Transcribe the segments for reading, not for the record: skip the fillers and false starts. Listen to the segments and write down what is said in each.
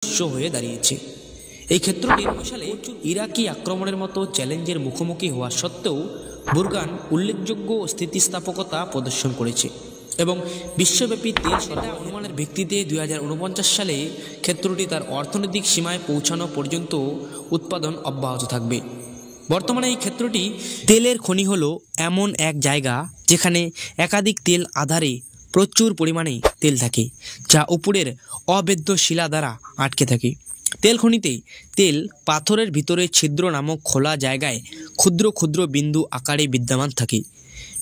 উৎস হয়ে দাঁড়িয়েছে। এই ক্ষেত্রটি সালে ইরাকি আক্রমণের মতো চ্যালেঞ্জের মুখোমুখি হওয়া সত্ত্বেও বুরগান উল্লেখযোগ্য স্থিতিস্থাপকতা প্রদর্শন করেছে এবং বিশ্বব্যাপী তেল সরবরাহ অনুমানের ভিত্তিতে 2049 সালে ক্ষেত্রটি তার অর্থনৈতিক সীমায় পৌঁছানো পর্যন্ত উৎপাদন অব্যাহত থাকবে। বর্তমানে এই ক্ষেত্রটি তেলের খনি হলো এমন এক জায়গা যেখানে একাধিক তেল আধারে প্রচুর পরিমাণে তেল থাকে, যা উপরের অবেদ্য শিলা দ্বারা আটকে থাকে। তেল খনিতে তেল পাথরের ভিতরে ছিদ্র নামক খোলা জায়গায় ক্ষুদ্র ক্ষুদ্র বিন্দু আকারে বিদ্যমান থাকে।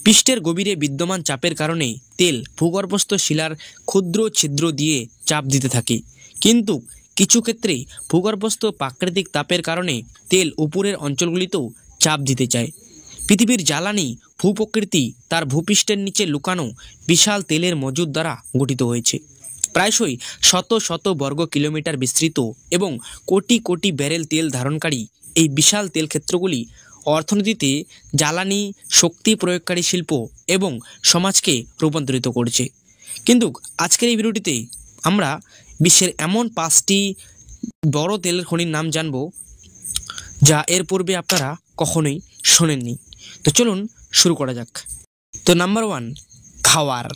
পৃষ্ঠের গভীরে বিদ্যমান চাপের কারণে তেল ভূগর্ভস্থ শিলার ক্ষুদ্র ছিদ্র দিয়ে চাপ দিতে থাকে, কিন্তু কিছু ক্ষেত্রে ভূগর্ভস্থ প্রাকৃতিক তাপের কারণে তেল উপরের অঞ্চলগুলিতেও চাপ দিতে চায়। পৃথিবীর জ্বালানি ভূপ্রকৃতি তার ভূপৃষ্ঠের নিচে লুকানো বিশাল তেলের মজুদ দ্বারা গঠিত হয়েছে। প্রায়শই শত শত বর্গ কিলোমিটার বিস্তৃত এবং কোটি কোটি ব্যারেল তেল ধারণকারী এই বিশাল তেল ক্ষেত্রগুলি অর্থনীতিতে জ্বালানি শক্তি প্রয়োগকারী শিল্প এবং সমাজকে রূপান্তরিত করছে। কিন্তু আজকের এই ভিডিওটিতে আমরা বিশ্বের এমন 5টি বড় তেলের খনির নাম জানব যা এর পূর্বে আপনারা কখনোই শোনেননি। তো চলুন শুরু করা যাক। তো নাম্বার 1, খাওয়ার।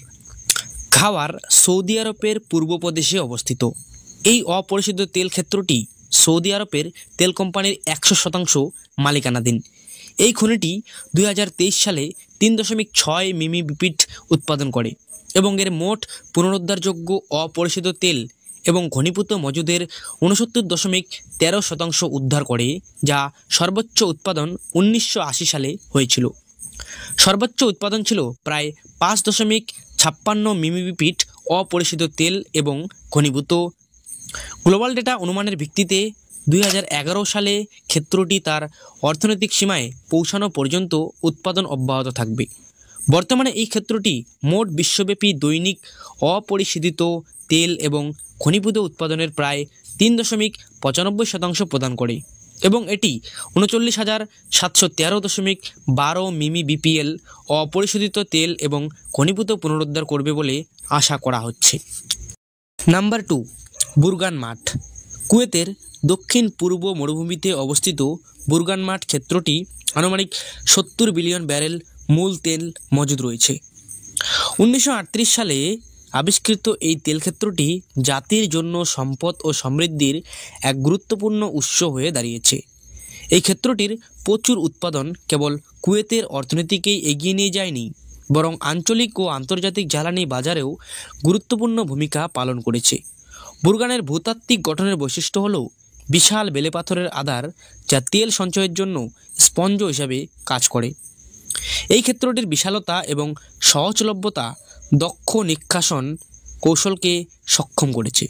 খাওয়ার সৌদি আরবের পূর্ব প্রদেশে অবস্থিত। এই অপরিশোধিত তেল ক্ষেত্রটি সৌদি আরবের তেল কোম্পানির 100% মালিকানাধীন। এই খনিটি 2023 সালে 3.6 মিমি উৎপাদন করে এবং এর মোট পুনরুদ্ধারযোগ্য অপরিশোধিত তেল এবং ঘনীভূত মজুদের 69.13% উদ্ধার করে, যা সর্বোচ্চ উৎপাদন 1980 সালে হয়েছিল। সর্বোচ্চ উৎপাদন ছিল প্রায় 5.56 মিমি অপরিশোধিত তেল এবং ঘনীভূত। গ্লোবাল ডেটা অনুমানের ভিত্তিতে 2011 সালে ক্ষেত্রটি তার অর্থনৈতিক সীমায় পৌঁছানো পর্যন্ত উৎপাদন অব্যাহত থাকবে। বর্তমানে এই ক্ষেত্রটি মোট বিশ্বব্যাপী দৈনিক অপরিশোধিত তেল এবং ঘনীভূত উৎপাদনের প্রায় 3.95% প্রদান করে এবং এটি 39,713.12 মিমি বিপিএল অপরিশোধিত তেল এবং ঘনীভূত পুনরুদ্ধার করবে বলে আশা করা হচ্ছে। নাম্বার 2, বুরগান মাঠ। কুয়েতের দক্ষিণ পূর্ব মরুভূমিতে অবস্থিত বুরগান মাঠ ক্ষেত্রটি আনুমানিক 70 বিলিয়ন ব্যারেল মূল তেল মজুদ রয়েছে। 1938 সালে আবিষ্কৃত এই তেল ক্ষেত্রটি জাতির জন্য সম্পদ ও সমৃদ্ধির এক গুরুত্বপূর্ণ উৎস হয়ে দাঁড়িয়েছে। এই ক্ষেত্রটির প্রচুর উৎপাদন কেবল কুয়েতের অর্থনীতিকেই এগিয়ে নিয়ে যায়নি, বরং আঞ্চলিক ও আন্তর্জাতিক জ্বালানি বাজারেও গুরুত্বপূর্ণ ভূমিকা পালন করেছে। বুরগানের ভূতাত্ত্বিক গঠনের বৈশিষ্ট্য হল বিশাল বেলে পাথরের আধার, যা তেল সঞ্চয়ের জন্য স্পঞ্জ হিসাবে কাজ করে। এই ক্ষেত্রটির বিশালতা এবং সহজলভ্যতা দক্ষ নিষ্কাশন কৌশলকে সক্ষম করেছে,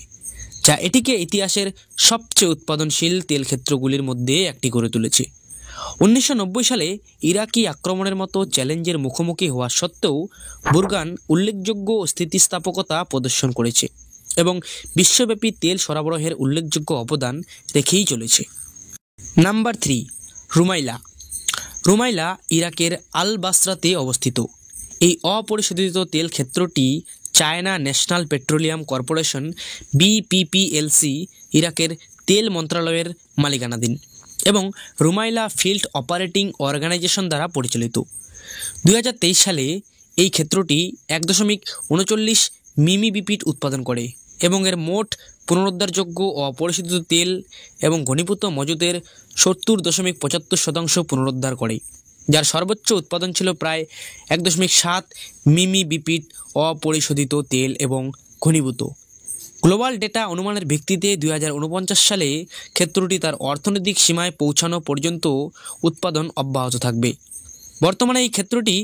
যা এটিকে ইতিহাসের সবচেয়ে উৎপাদনশীল তেল ক্ষেত্রগুলির মধ্যে একটি করে তুলেছে। 1990 সালে ইরাকি আক্রমণের মতো চ্যালেঞ্জের মুখোমুখি হওয়া সত্ত্বেও বুরগান উল্লেখযোগ্য স্থিতিস্থাপকতা প্রদর্শন করেছে এবং বিশ্বব্যাপী তেল সরবরাহের উল্লেখযোগ্য অবদান রেখেই চলেছে। নাম্বার 3, রুমাইলা। রুমাইলা ইরাকের আল বাসরাতে অবস্থিত। এই অপরিশোধিত তেল ক্ষেত্রটি চায়না ন্যাশনাল পেট্রোলিয়াম কর্পোরেশন বিপিপিএলসি ইরাকের তেল মন্ত্রণালয়ের মালিকানাধীন এবং রুমাইলা ফিল্ড অপারেটিং অর্গানাইজেশন দ্বারা পরিচালিত। 2023 সালে এই ক্ষেত্রটি 1.39 মিমি উৎপাদন করে এবং এর মোট পুনরুদ্ধারযোগ্য অপরিশোধিত তেল এবং ঘনীভূত মজুদের 70.75% পুনরুদ্ধার করে, যার সর্বোচ্চ উৎপাদন ছিল প্রায় 1.7 মিমি অপরিশোধিত তেল এবং ঘনীভূত। গ্লোবাল ডেটা অনুমানের ভিত্তিতে 2049 সালে ক্ষেত্রটি তার অর্থনৈতিক সীমায় পৌঁছানো পর্যন্ত উৎপাদন অব্যাহত থাকবে। বর্তমানে এই ক্ষেত্রটি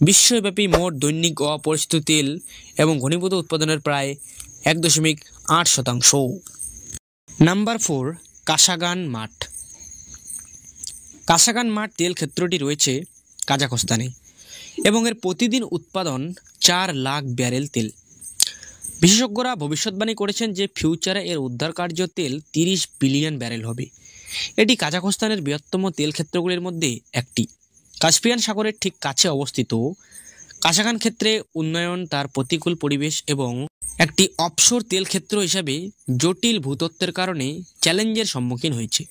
বিশ্বব্যাপী মোট দৈনিক অপরিশোধিত তেল এবং ঘনীভূত উৎপাদনের প্রায় 1.8%। নাম্বার 4, কাশাগান মাঠ। কাশাগান মাঠ তেল ক্ষেত্রটি রয়েছে কাজাখস্তানে এবং এর প্রতিদিন উৎপাদন 4 লাখ ব্যারেল তেল। বিশেষজ্ঞরা ভবিষ্যৎবাণী করেছেন যে ফিউচারে এর উদ্ধারকার্য তেল 30 বিলিয়ন ব্যারেল হবে। এটি কাজাখস্তানের বৃহত্তম তেল ক্ষেত্রগুলির মধ্যে একটি। কাস্পিয়ান সাগরের ঠিক কাছে অবস্থিত কাশাখান ক্ষেত্রে উন্নয়ন তার প্রতিকূল পরিবেশ এবং একটি অফশোর তেল ক্ষেত্র হিসাবে জটিল ভূতত্ত্বের কারণে চ্যালেঞ্জের সম্মুখীন হয়েছে।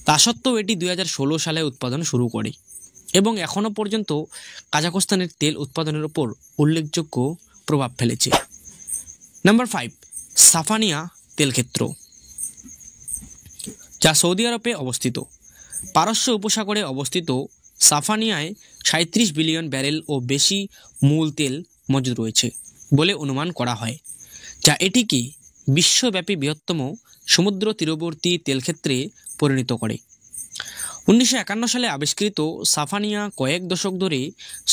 তা সত্ত্বেও এটি 2016 সালে উৎপাদন শুরু করে এবং এখনও পর্যন্ত কাজাখস্তানের তেল উৎপাদনের উপর উল্লেখযোগ্য প্রভাব ফেলেছে। নাম্বার 5, সাফানিয়া তেলক্ষেত্র, যা সৌদি আরবে অবস্থিত। পারস্য উপসাগরে অবস্থিত সাফানিয়ায় 37 বিলিয়ন ব্যারেল ও বেশি মূল তেল মজুদ রয়েছে বলে অনুমান করা হয়, যা এটিকে বিশ্বব্যাপী বৃহত্তম সমুদ্র তীরবর্তী তেলক্ষেত্রে পরিণত করে। 1951 সালে আবিষ্কৃত সাফানিয়া কয়েক দশক ধরে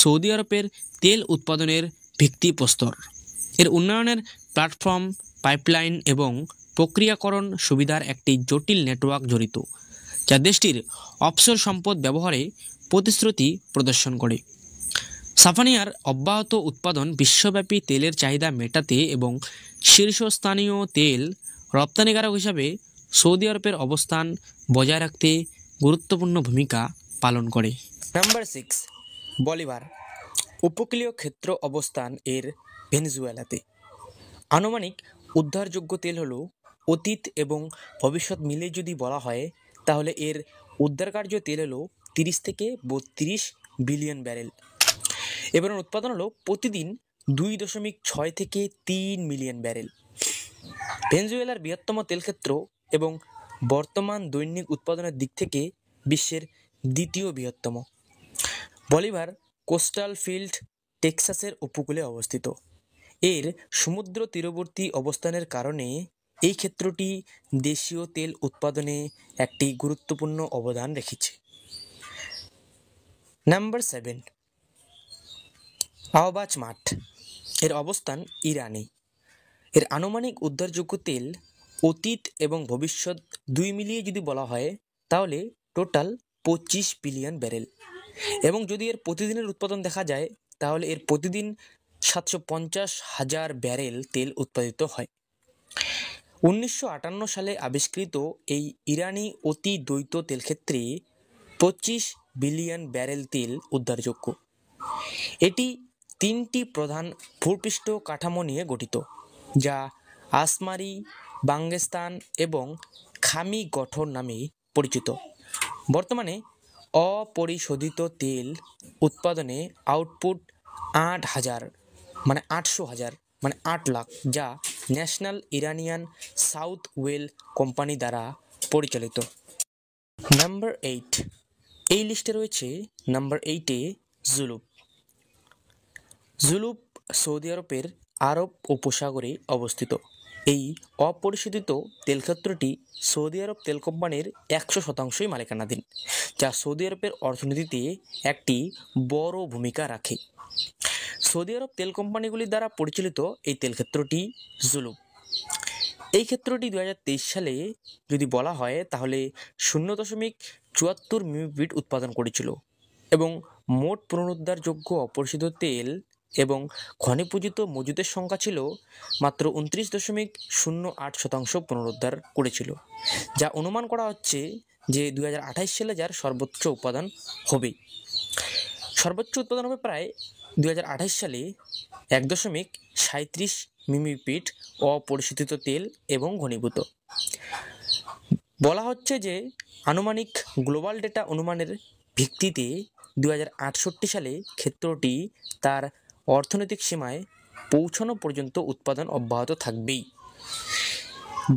সৌদি আরবের তেল উৎপাদনের ভিত্তিপ্রস্তর। এর উন্নয়নের প্ল্যাটফর্ম, পাইপলাইন এবং প্রক্রিয়াকরণ সুবিধার একটি জটিল নেটওয়ার্ক জড়িত, যা দেশটির অফশোর সম্পদ ব্যবহারে প্রতিশ্রুতি প্রদর্শন করে। সাফানিয়ার অব্যাহত উৎপাদন বিশ্বব্যাপী তেলের চাহিদা মেটাতে এবং শীর্ষস্থানীয় তেল রপ্তানিকারক হিসাবে সৌদি আরবের অবস্থান বজায় রাখতে গুরুত্বপূর্ণ ভূমিকা পালন করে। নাম্বার 6, বলিভার উপকূলীয় ক্ষেত্র অবস্থান এর ভেনেজুয়েলাতে। আনুমানিক উদ্ধারযোগ্য তেল হলো অতীত এবং ভবিষ্যৎ মিলে যদি বলা হয় তাহলে এর উদ্ধারকার্য তেল হলো 30 থেকে 32 বিলিয়ন ব্যারেল। এবার উৎপাদন হলো প্রতিদিন 2.6 থেকে 3 মিলিয়ন ব্যারেল। ভেনেজুয়েলার বৃহত্তম তেলক্ষেত্র এবং বর্তমান দৈনিক উৎপাদনের দিক থেকে বিশ্বের দ্বিতীয় বৃহত্তম। বলিভার কোস্টাল ফিল্ড টেক্সাসের উপকূলে অবস্থিত। এর সমুদ্র তীরবর্তী অবস্থানের কারণে এই ক্ষেত্রটি দেশীয় তেল উৎপাদনে একটি গুরুত্বপূর্ণ অবদান রেখেছে। নাম্বার 7, আওবাজ মাঠ, এর অবস্থান ইরানে। এর আনুমানিক উদ্ধারযোগ্য তেল অতীত এবং ভবিষ্যৎ দুই মিলিয়ে যদি বলা হয় তাহলে টোটাল 25 বিলিয়ন ব্যারেল। এবং যদি এর প্রতিদিনের উৎপাদন দেখা যায় তাহলে এর প্রতিদিন 750,000 ব্যারেল তেল উৎপাদিত হয়। 1958 সালে আবিষ্কৃত এই ইরানি অতি দ্বৈত তেলক্ষেত্রে 25 বিলিয়ন ব্যারেল তেল উদ্ধারযোগ্য। এটি 3টি প্রধান ভূপৃষ্ঠ কাঠামো নিয়ে গঠিত, যা আসমারি, বাঙ্গেস্তান এবং খামি গঠন নামে পরিচিত। বর্তমানে অপরিশোধিত তেল উৎপাদনে আউটপুট 8 লাখ, যা national Iranian south well company দ্বারা পরিচালিত। নাম্বার 8, এই লিস্টে রয়েছে নাম্বার 8-এ জুলুপ। জুলুপ সৌদি আরবের আরব উপসাগরে অবস্থিত। এই অপরিশোধিত তেলক্ষেত্রটি সৌদি আরব তেল কোম্পানির 100% মালিকানাধীন, যা সৌদি আরবের অর্থনীতিতে একটি বড় ভূমিকা রাখে। সৌদি আরব তেল কোম্পানিগুলির দ্বারা পরিচালিত এই তেলক্ষেত্রটি জুলুপ। এই ক্ষেত্রটি 2023 সালে যদি বলা হয় তাহলে 0.74 মিলিমিটার উৎপাদন করেছিল এবং মোট পুনরুদ্ধারযোগ্য অপরিশোধিত তেল এবং ঘনীভূত মজুদের সংখ্যা ছিল মাত্র 29.08% পুনরুদ্ধার করেছিল, যা অনুমান করা হচ্ছে যে 2028 সালে যার সর্বোচ্চ উৎপাদন হবে। সর্বোচ্চ উৎপাদন হবে প্রায় 2028 সালে 1.37 মিলিমিটার অপরিশোধিত তেল এবং ঘনীভূত। বলা হচ্ছে যে আনুমানিক গ্লোবাল ডেটা অনুমানের ভিত্তিতে 2068 সালে ক্ষেত্রটি তার অর্থনৈতিক সীমায় পৌঁছানো পর্যন্ত উৎপাদন অব্যাহত থাকবেই।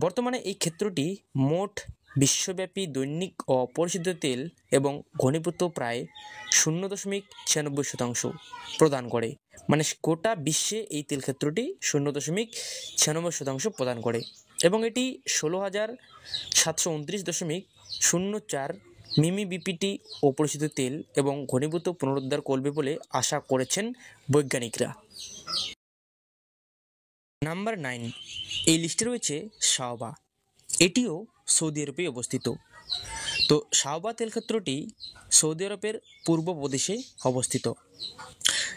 বর্তমানে এই ক্ষেত্রটি মোট বিশ্বব্যাপী দৈনিক অপরিশোধিত তেল এবং ঘনীভূত প্রায় 0.96% প্রদান করে। মানে গোটা বিশ্বে এই তেল ক্ষেত্রটি 0.96% প্রদান করে এবং এটি 16,729.04 মিলিবিপিটি অপরিশোধিত তেল এবং ঘনীভূত পুনরুদ্ধার করবে বলে আশা করেছেন বৈজ্ঞানিকরা। নাম্বার 9, এই লিস্টে রয়েছে শাওবা। এটিও সৌদি আরবে অবস্থিত। তো শাওবা তেলক্ষেত্রটি সৌদি আরবের পূর্ব প্রদেশে অবস্থিত।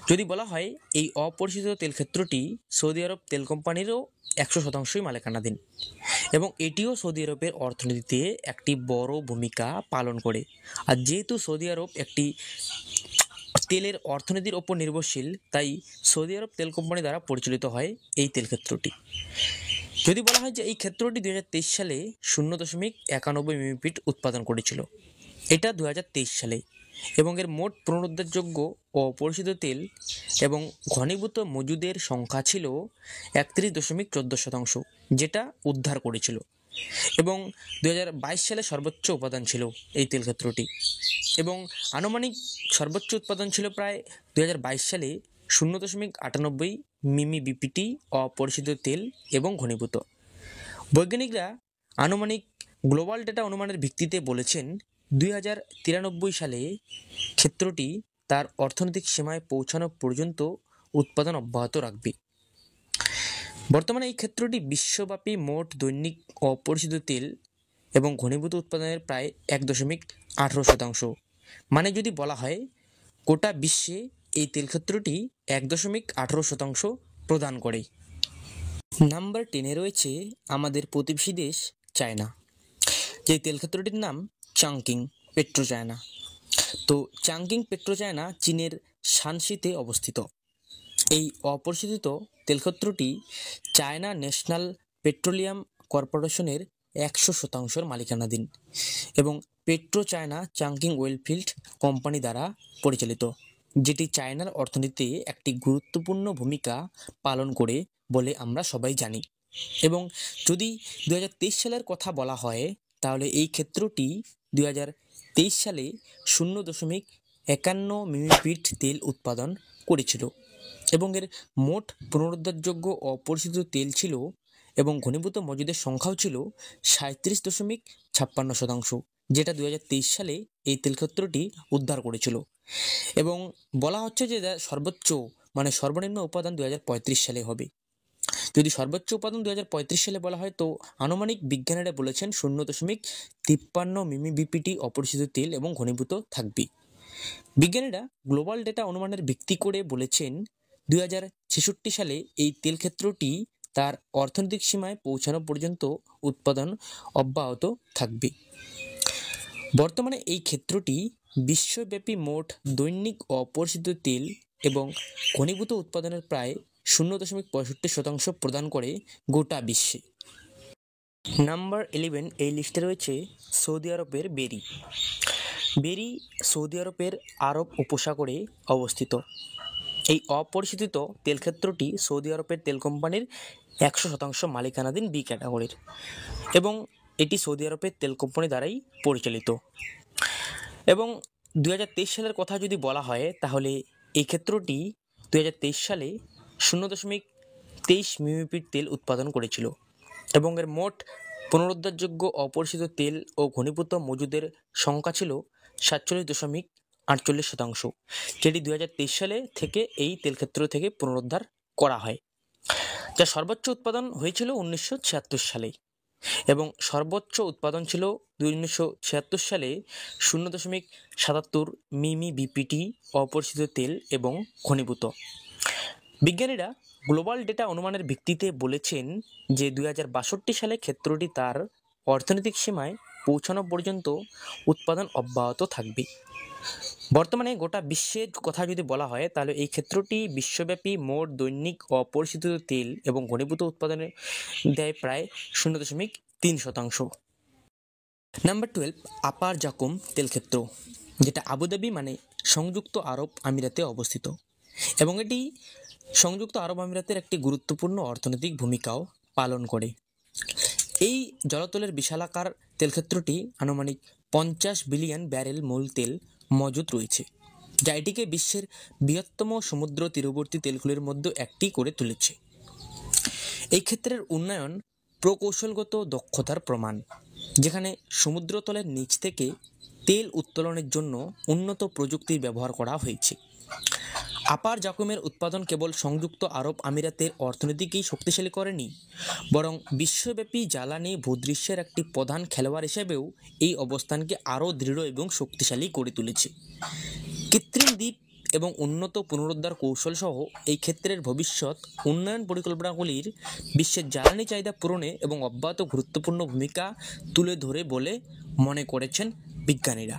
যদি বলা হয় এই অপরিশোধিত তেলক্ষেত্রটি সৌদি আরব তেল কোম্পানিরও 100% মালিকানাধীন এবং এটিও সৌদি আরবের অর্থনীতিতে একটি বড় ভূমিকা পালন করে। আর যেহেতু সৌদি আরব একটি তেলের অর্থনীতির ওপর নির্ভরশীল, তাই সৌদি আরব তেল কোম্পানি দ্বারা পরিচালিত হয় এই তেল ক্ষেত্রটি। যদি বলা হয় যে এই ক্ষেত্রটি 2023 সালে 0.91 মিলিমিপিট উৎপাদন করেছিল, এটা 2023 সালে, এবং এর মোট পুনরুদ্ধারযোগ্য ও পরিশোধিত তেল এবং ঘনীভূত মজুদের সংখ্যা ছিল 31.14%, যেটা উদ্ধার করেছিল, এবং 2022 সালে সর্বোচ্চ উপাদান ছিল এই তেল ক্ষেত্রটি, এবং আনুমানিক সর্বোচ্চ উৎপাদন ছিল প্রায় 2022 সালে 0.98 মিমি বিপিটি অপরিশোধিত তেল এবং ঘনীভূত। বৈজ্ঞানিকরা আনুমানিক গ্লোবাল ডেটা অনুমানের ভিত্তিতে বলেছেন 2093 সালে ক্ষেত্রটি তার অর্থনৈতিক সীমায় পৌঁছানো পর্যন্ত উৎপাদন অব্যাহত রাখবে। বর্তমানে এই ক্ষেত্রটি বিশ্বব্যাপী মোট দৈনিক অপরিশোধিত তেল এবং ঘনীভূত উৎপাদনের প্রায় 1.18%। মানে যদি বলা হয় গোটা বিশ্বে এই তেল ক্ষেত্রটি 1.18% প্রদান করে। নাম্বার 10-এ রয়েছে আমাদের প্রতিবেশী দেশ চায়না, যে তেল ক্ষেত্রটির নাম চাংকিং পেট্রো চায়না। তো চাংকিং পেট্রো চায়না চীনের শানসিতে অবস্থিত। এই অপরিশোধিত তেলক্ষেত্রটি চায়না ন্যাশনাল পেট্রোলিয়াম কর্পোরেশনের 100% মালিকানাধীন এবং পেট্রো চায়না চাংকিং ওয়েলফিল্ড কোম্পানি দ্বারা পরিচালিত, যেটি চায়নার অর্থনীতিতে একটি গুরুত্বপূর্ণ ভূমিকা পালন করে বলে আমরা সবাই জানি। এবং যদি 2023 সালের কথা বলা হয়, তাহলে এই ক্ষেত্রটি 2023 সালে 0.51 মিলিমিপিট তেল উৎপাদন করেছিল, এবং এর মোট পুনরুদ্ধারযোগ্য অপরিশোধিত তেল ছিল এবং ঘনীভূত মজুদের সংখ্যাও ছিল 37.56%, যেটা 2023 সালে এই তেল ক্ষেত্রটি উদ্ধার করেছিল। এবং বলা হচ্ছে যে সর্বনিম্ন উপাদান 2035 সালে হবে। যদি সর্বোচ্চ উপাদান 2035 সালে বলা হয়, তো আনুমানিক বিজ্ঞানীরা বলেছেন 0.53 মিমি বিপিটি অপরিশোধিত তেল এবং ঘনীভূত থাকবে। বিজ্ঞানীরা গ্লোবাল ডেটা অনুমানের ভিত্তি করে বলেছেন 2066 সালে এই তেল ক্ষেত্রটি তার অর্থনৈতিক সীমায় পৌঁছানো পর্যন্ত উৎপাদন অব্যাহত থাকবে। বর্তমানে এই ক্ষেত্রটি বিশ্বব্যাপী মোট দৈনিক অপরিশোধিত তেল এবং ঘনীভূত উৎপাদনের প্রায় 0.65% প্রদান করে গোটা বিশ্বে। নাম্বার 11 এই লিস্টে রয়েছে সৌদি আরবের বেরি। বেরি সৌদি আরবের আরব উপসাগরে অবস্থিত। এই অপরিশোধিত তেল ক্ষেত্রটি সৌদি আরবের তেল কোম্পানির 100% মালিকানাধীন বি ক্যাটাগরির, এবং এটি সৌদি আরবের তেল কোম্পানি দ্বারাই পরিচালিত। এবং 2023 সালের কথা যদি বলা হয়, তাহলে এই ক্ষেত্রটি 2023 সালে 0.23 মিলিমিপিট তেল উৎপাদন করেছিল, এবং এর মোট পুনরুদ্ধারযোগ্য অপরিশোধিত তেল ও ঘনীভূত মজুদের সংখ্যা ছিল 47.48%, যেটি 2023 সালে থেকে এই তেল ক্ষেত্র থেকে পুনরুদ্ধার করা হয়, যা সর্বোচ্চ উৎপাদন হয়েছিল 1976 সালে, এবং সর্বোচ্চ উৎপাদন ছিল 1976 সালে 0.77 মিমি বিপিটি অপরিশোধিত তেল এবং ঘনীভূত। বিজ্ঞানীরা গ্লোবাল ডেটা অনুমানের ভিত্তিতে বলেছেন যে 2062 সালে ক্ষেত্রটি তার অর্থনৈতিক সীমায় পৌঁছানো পর্যন্ত উৎপাদন অব্যাহত থাকবে। বর্তমানে গোটা বিশ্বের কথা যদি বলা হয়, তাহলে এই ক্ষেত্রটি বিশ্বব্যাপী মোট দৈনিক অপরিশোধিত তেল এবং ঘনীভূত উৎপাদনে দেয় প্রায় 0.3%। নাম্বার 12 আপার জাকুম তেলক্ষেত্র, যেটা আবুধাবি মানে সংযুক্ত আরব আমিরাতে অবস্থিত, এবং এটি সংযুক্ত আরব আমিরাতের একটি গুরুত্বপূর্ণ অর্থনৈতিক ভূমিকাও পালন করে। এই জলতলের বিশালাকার তেলক্ষেত্রটি আনুমানিক 50 বিলিয়ন ব্যারেল মূল তেল মজুদ রয়েছে, যা এটিকে বিশ্বের বৃহত্তম সমুদ্র তীরবর্তী তেলগুলির মধ্যে একটি করে তুলেছে। এই ক্ষেত্রের উন্নয়ন প্রকৌশলগত দক্ষতার প্রমাণ, যেখানে সমুদ্রতলের নিচ থেকে তেল উত্তোলনের জন্য উন্নত প্রযুক্তির ব্যবহার করা হয়েছে। আপার জাকুমের উৎপাদন কেবল সংযুক্ত আরব আমিরাতের অর্থনীতিকেই শক্তিশালী করেনি, বরং বিশ্বব্যাপী জ্বালানি ভূদৃশ্যের একটি প্রধান খেলোয়াড় হিসেবেও এই অবস্থানকে আরও দৃঢ় এবং শক্তিশালী করে তুলেছে। কৃত্রিম দ্বীপ এবং উন্নত পুনরুদ্ধার কৌশল সহ এই ক্ষেত্রের ভবিষ্যৎ উন্নয়ন পরিকল্পনাগুলির বিশ্বের জ্বালানি চাহিদা পূরণে এবং অব্যাহত গুরুত্বপূর্ণ ভূমিকা তুলে ধরে বলে মনে করেছেন বিজ্ঞানীরা।